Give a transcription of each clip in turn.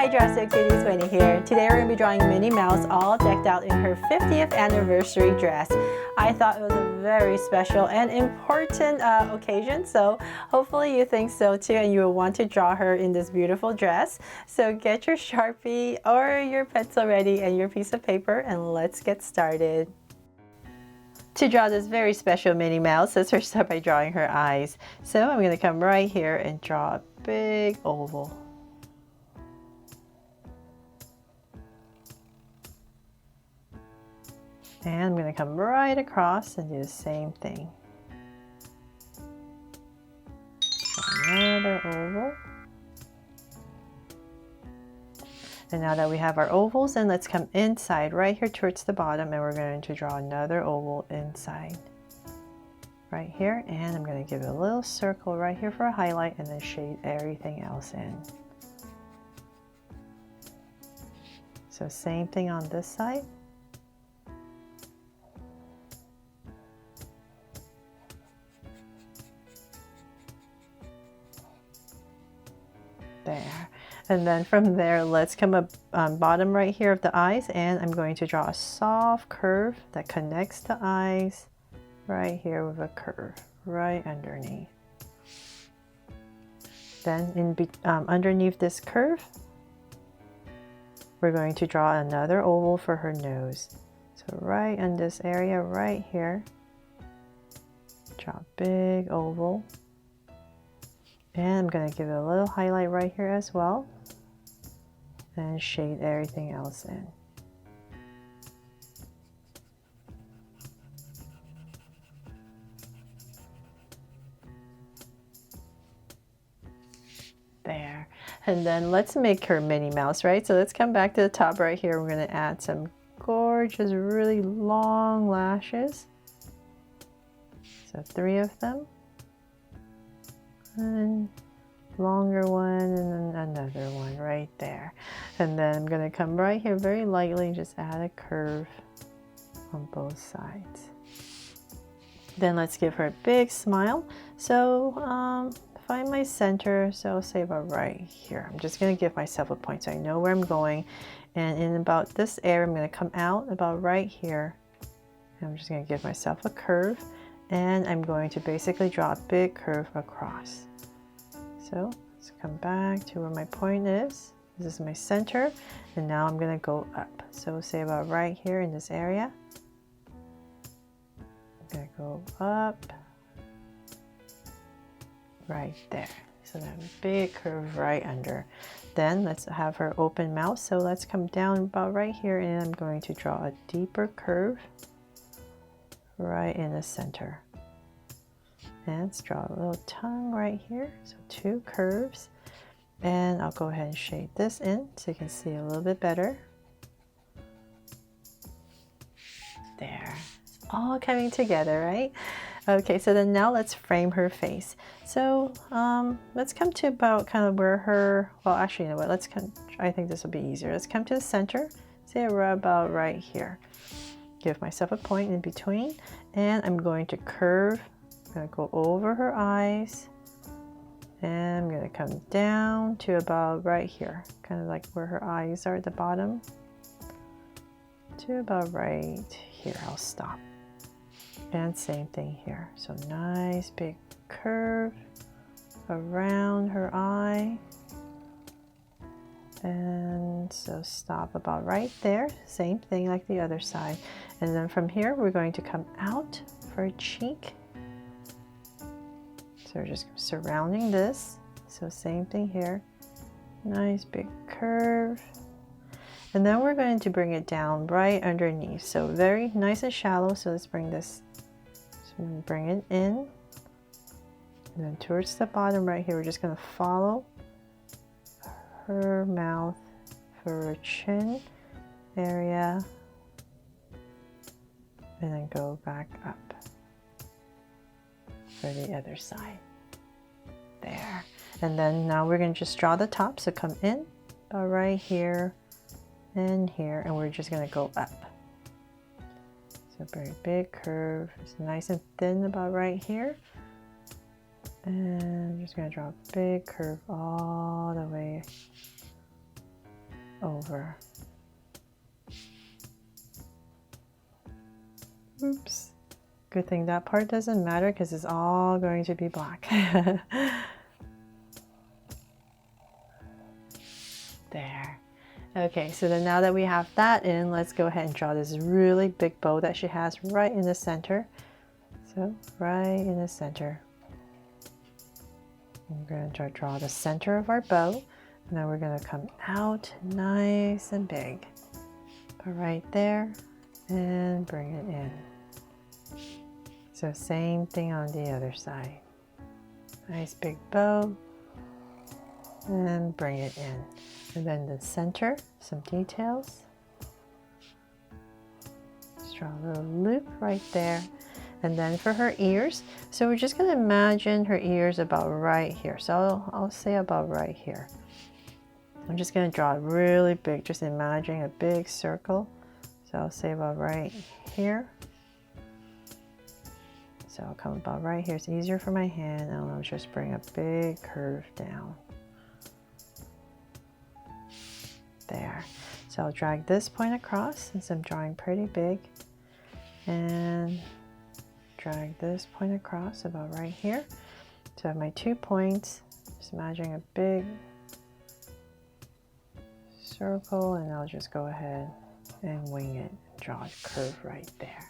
Hi Drastic Cuties, Winnie here. Today we're going to be drawing Minnie Mouse all decked out in her 50th anniversary dress. I thought it was a very special and important occasion, so hopefully you think so too and you will want to draw her in this beautiful dress. So get your Sharpie or your pencil ready and your piece of paper and let's get started. To draw this very special Minnie Mouse, let's first start by drawing her eyes. So I'm going to come right here and draw a big oval. And I'm going to come right across and do the same thing. Another oval. And now that we have our ovals, then let's come inside right here towards the bottom and we're going to draw another oval inside. Right here, and I'm going to give it a little circle right here for a highlight and then shade everything else in. So same thing on this side. There. And then from there, let's come up bottom right here of the eyes, and I'm going to draw a soft curve that connects the eyes right here with a curve right underneath. Then underneath this curve, we're going to draw another oval for her nose. So right in this area right here, draw a big oval. And I'm going to give it a little highlight right here as well and shade everything else in. There. And then let's make her Minnie Mouse, right? So let's come back to the top right here. We're going to add some gorgeous, really long lashes. So 3 of them. And longer one and then another one right there. And then I'm going to come right here very lightly and just add a curve on both sides. Then let's give her a big smile. So find my center, so I'll say about right here. I'm just going to give myself a point so I know where I'm going, and in about this area I'm going to come out about right here. I'm just going to give myself a curve. And I'm going to basically draw a big curve across. So let's come back to where my point is. This is my center, and now I'm going to go up. So say about right here in this area. I'm going to go up right there. So that big curve right under. Then let's have her open mouth. So let's come down about right here, and I'm going to draw a deeper curve right in the center. And let's draw a little tongue right here, so 2 curves. And I'll go ahead and shade this in so you can see a little bit better. There, it's all coming together, right? Okay, so then now let's frame her face. So let's come to about kind of where her, well actually you know what, let's come, I think this will be easier. Let's come to the center, say we're about right here. Give myself a point in between, and I'm going to curve. I'm going to go over her eyes, and I'm going to come down to about right here, kind of like where her eyes are at the bottom, to about right here. I'll stop. And same thing here. So nice big curve around her eye. And so stop about right there, same thing like the other side. And then from here we're going to come out for a cheek. So we're just surrounding this, so same thing here, nice big curve. And then we're going to bring it down right underneath, so very nice and shallow. So let's bring this, so bring it in, and then towards the bottom right here we're just going to follow her mouth for her chin area, and then go back up for the other side. There. And then now we're going to just draw the top, so come in about right here and here, and we're just going to go up. So very big curve, it's nice and thin about right here, and I'm just going to draw a big curve all the way over. Oops. Good thing that part doesn't matter because it's all going to be black. There. Okay, so then now that we have that in, let's go ahead and draw this really big bow that she has right in the center. So right in the center. We're going to draw the center of our bow. And then we're going to come out nice and big. Put right there and bring it in. So same thing on the other side. Nice big bow and bring it in. And then the center, some details. Just draw a little loop right there. And then for her ears, so we're just going to imagine her ears about right here. So I'll say about right here. I'm just going to draw it really big, just imagining a big circle. So I'll say about right here. So I'll come about right here. It's easier for my hand, and I'll just bring a big curve down. There. So I'll drag this point across since I'm drawing pretty big, and drag this point across about right here. So I have my 2 points, just imagining a big circle, and I'll just go ahead and wing it, draw a curve right there.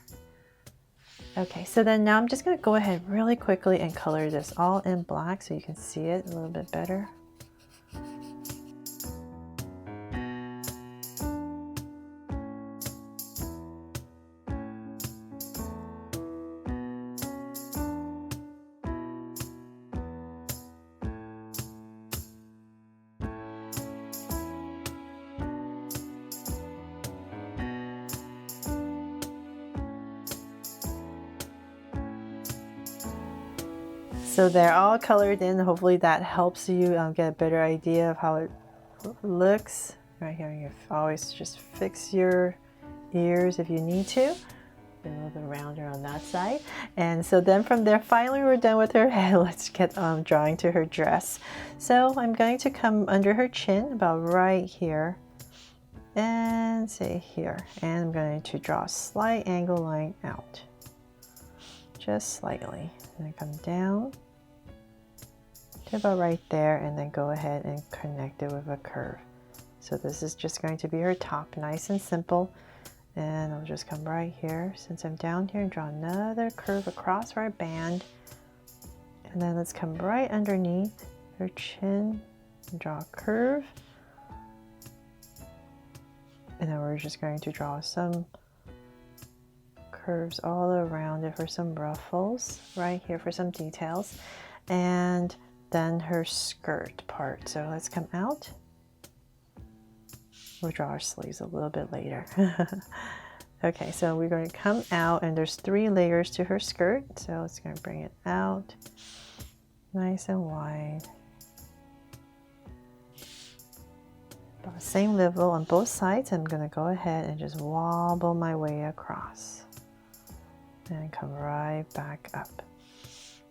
Okay, so then now I'm just going to go ahead really quickly and color this all in black so you can see it a little bit better. So they're all colored in. Hopefully that helps you get a better idea of how it looks. Right here, you always just fix your ears if you need to. A little bit rounder on that side. And so then from there, finally we're done with her head. Let's get drawing to her dress. So I'm going to come under her chin, about right here, and say here. And I'm going to draw a slight angle line out. Just slightly. And then come down to about right there, and then go ahead and connect it with a curve. So this is just going to be her top, nice and simple. And I'll just come right here since I'm down here and draw another curve across our band. And then let's come right underneath her chin and draw a curve. And then we're just going to draw some curves all around it for some ruffles, right here for some details. And then her skirt part. So let's come out. We'll draw our sleeves a little bit later. Okay, so we're going to come out, and there's 3 layers to her skirt. So it's going to bring it out nice and wide. About the same level on both sides. I'm going to go ahead and just wobble my way across. And come right back up.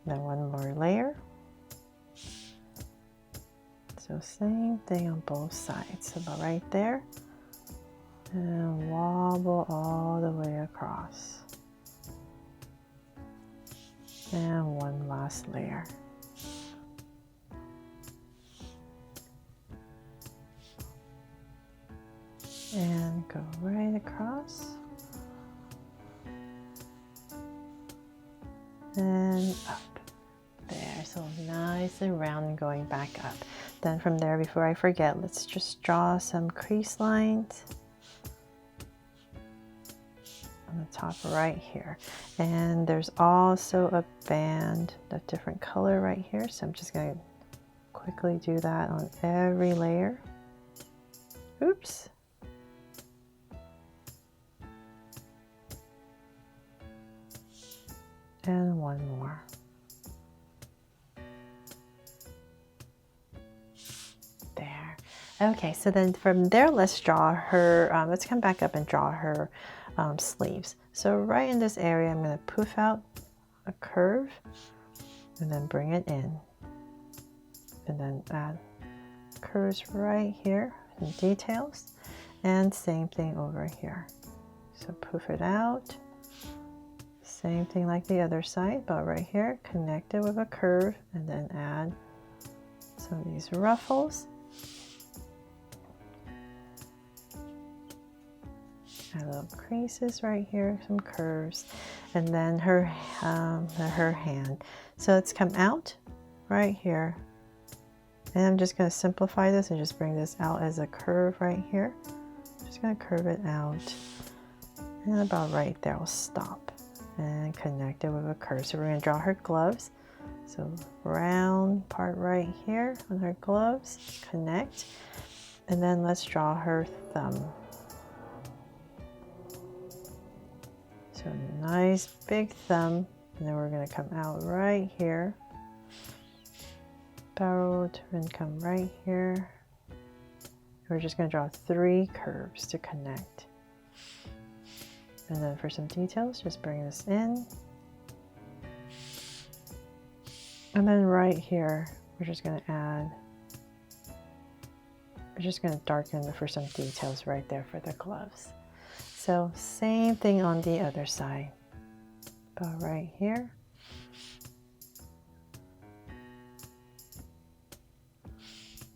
Then 1 more layer. So same thing on both sides, about right there, and wobble all the way across. And 1 last layer. And go right across. And up. There, so nice and round and going back up. Then from there, before I forget, let's just draw some crease lines on the top right here. And there's also a band of different color right here. So I'm just going to quickly do that on every layer. Oops. And 1 more. There. Okay, so then from there, let's draw her, let's come back up and draw her sleeves. So right in this area, I'm going to poof out a curve and then bring it in. And then add curves right here some details. And same thing over here. So poof it out. Same thing like the other side, but right here, connect it with a curve and then add some of these ruffles. Add little creases right here, some curves, and then her hand. So it's come out right here. And I'm just going to simplify this and just bring this out as a curve right here. Just going to curve it out. And about right there, we'll stop and connect it with a curve. So we're going to draw her gloves. So round part right here on her gloves, connect. And then let's draw her thumb. So nice big thumb. And then we're going to come out right here. Borrowed and come right here. We're just going to draw 3 curves to connect. And then for some details, just bring this in. And then right here, we're just going to darken for some details right there for the gloves. So same thing on the other side. About right here.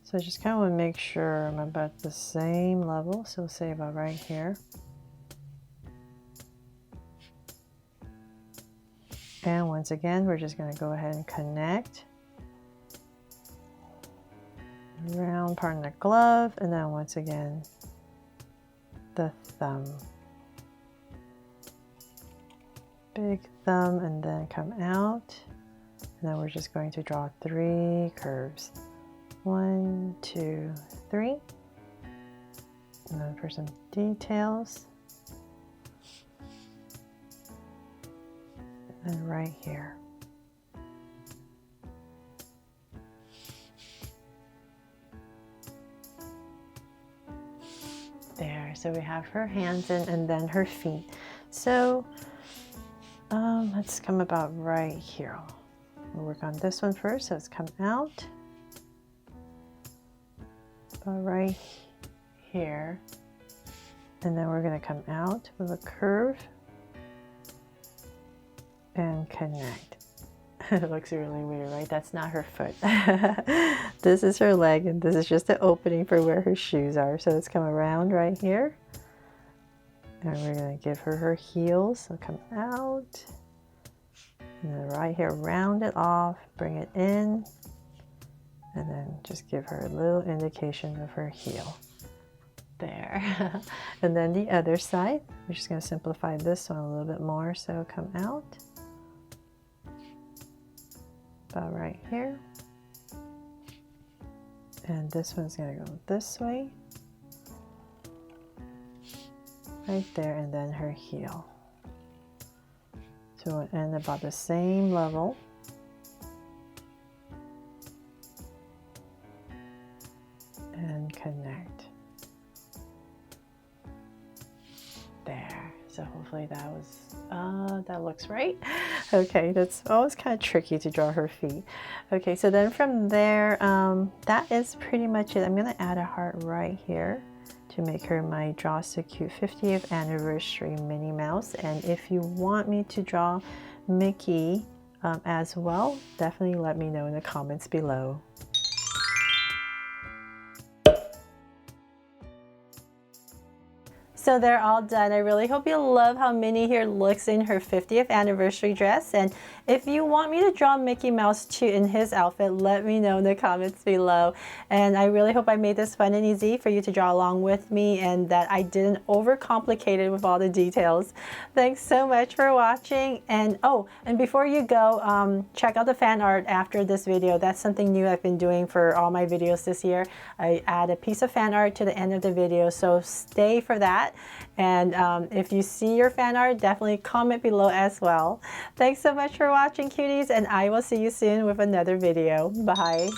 So I just kind of want to make sure I'm about the same level. So we'll say about right here. And once again, we're just going to go ahead and connect. Round part of the glove, and then once again, the thumb. Big thumb, and then come out. And then we're just going to draw 3 curves. 1, 2, 3. And then for some details. And right here. There, so we have her hands and then her feet. So let's come about right here. We'll work on this one first. So it's come out. About right here. And then we're going to come out with a curve and connect. It looks really weird, right? That's not her foot. This is her leg, and this is just the opening for where her shoes are. So let's come around right here. And we're going to give her her heels. So come out. And then right here, round it off, bring it in. And then just give her a little indication of her heel. There. And then the other side, we're just going to simplify this one a little bit more. So come out. About right here. And this one's going to go this way. Right there, and then her heel. So we'll end about the same level. And connect. There. So hopefully that looks right. Okay, that's always kind of tricky to draw her feet. Okay, so then from there, that is pretty much it. I'm going to add a heart right here to make her my Draw So Cute 50th Anniversary Minnie Mouse. And if you want me to draw Mickey as well, definitely let me know in the comments below. So they're all done. I really hope you love how Minnie here looks in her 50th anniversary dress. And if you want me to draw Mickey Mouse too in his outfit, let me know in the comments below. And I really hope I made this fun and easy for you to draw along with me, and that I didn't overcomplicate it with all the details. Thanks so much for watching. And and before you go, check out the fan art after this video. That's something new I've been doing for all my videos this year. I add a piece of fan art to the end of the video, so stay for that. And if you see your fan art, definitely comment below as well. Thanks so much for watching, cuties, and I will see you soon with another video. Bye.